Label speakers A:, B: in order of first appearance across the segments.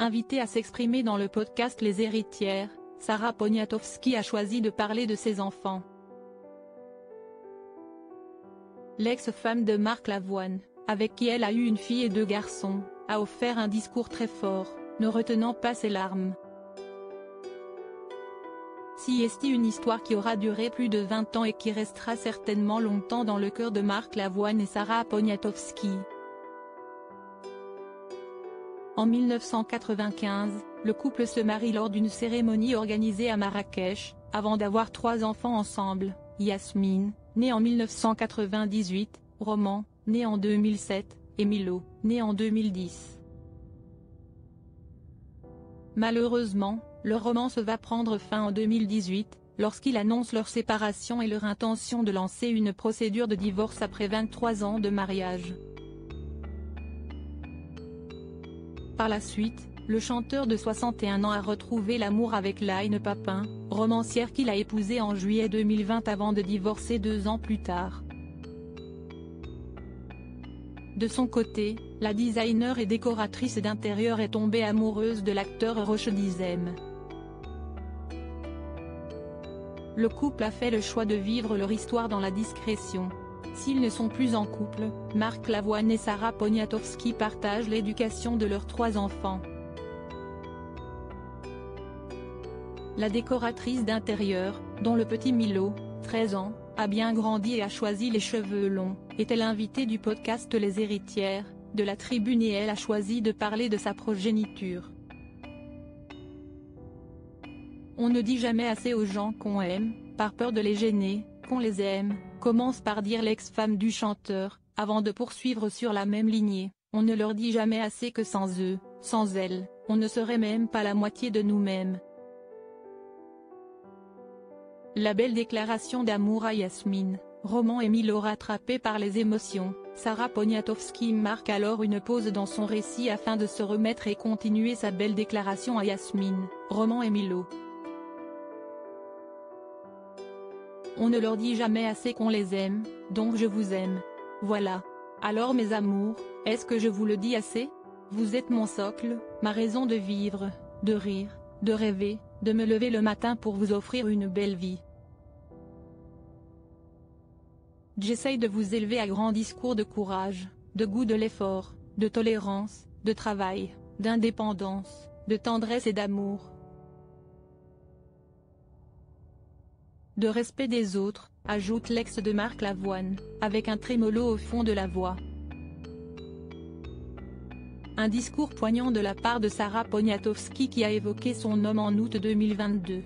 A: Invitée à s'exprimer dans le podcast Les Héritières, Sarah Poniatowski a choisi de parler de ses enfants. L'ex-femme de Marc Lavoine, avec qui elle a eu une fille et 2 garçons, a offert un discours très fort, ne retenant pas ses larmes. Si est une histoire qui aura duré plus de 20 ans et qui restera certainement longtemps dans le cœur de Marc Lavoine et Sarah Poniatowski. En 1995, le couple se marie lors d'une cérémonie organisée à Marrakech, avant d'avoir 3 enfants ensemble, Yasmine, née en 1998, Roman, né en 2007, et Milo, né en 2010. Malheureusement, leur romance va prendre fin en 2018, lorsqu'ils annoncent leur séparation et leur intention de lancer une procédure de divorce après 23 ans de mariage. Par la suite, le chanteur de 61 ans a retrouvé l'amour avec Line Papin, romancière qu'il a épousée en juillet 2020 avant de divorcer 2 ans plus tard. De son côté, la designer et décoratrice d'intérieur est tombée amoureuse de l'acteur Roche Dizem. Le couple a fait le choix de vivre leur histoire dans la discrétion. S'ils ne sont plus en couple, Marc Lavoine et Sarah Poniatowski partagent l'éducation de leurs 3 enfants. La décoratrice d'intérieur, dont le petit Milo, 13 ans, a bien grandi et a choisi les cheveux longs, était l'invitée du podcast Les Héritières, de la Tribune et elle a choisi de parler de sa progéniture. On ne dit jamais assez aux gens qu'on aime, par peur de les gêner, qu'on les aime, commence par dire l'ex-femme du chanteur, avant de poursuivre sur la même lignée, on ne leur dit jamais assez que sans eux, sans elles, on ne serait même pas la moitié de nous-mêmes. La belle déclaration d'amour à Yasmine, Roman et Milo rattrapés par les émotions, Sarah Poniatowski marque alors une pause dans son récit afin de se remettre et continuer sa belle déclaration à Yasmine, Roman et Milo. On ne leur dit jamais assez qu'on les aime, donc je vous aime. Voilà. Alors mes amours, est-ce que je vous le dis assez? Vous êtes mon socle, ma raison de vivre, de rire, de rêver, de me lever le matin pour vous offrir une belle vie. J'essaye de vous élever à grands discours de courage, de goût de l'effort, de tolérance, de travail, d'indépendance, de tendresse et d'amour. De respect des autres, ajoute l'ex de Marc Lavoine, avec un trémolo au fond de la voix. Un discours poignant de la part de Sarah Poniatowski qui a évoqué son homme en août 2022.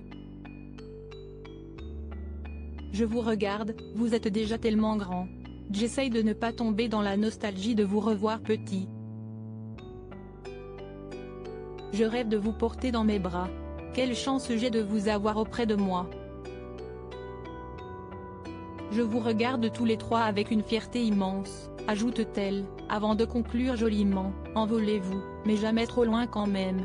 A: Je vous regarde, vous êtes déjà tellement grand. J'essaye de ne pas tomber dans la nostalgie de vous revoir petit. Je rêve de vous porter dans mes bras. Quelle chance j'ai de vous avoir auprès de moi. Je vous regarde tous les 3 avec une fierté immense, ajoute-t-elle, avant de conclure joliment, envolez-vous, mais jamais trop loin quand même.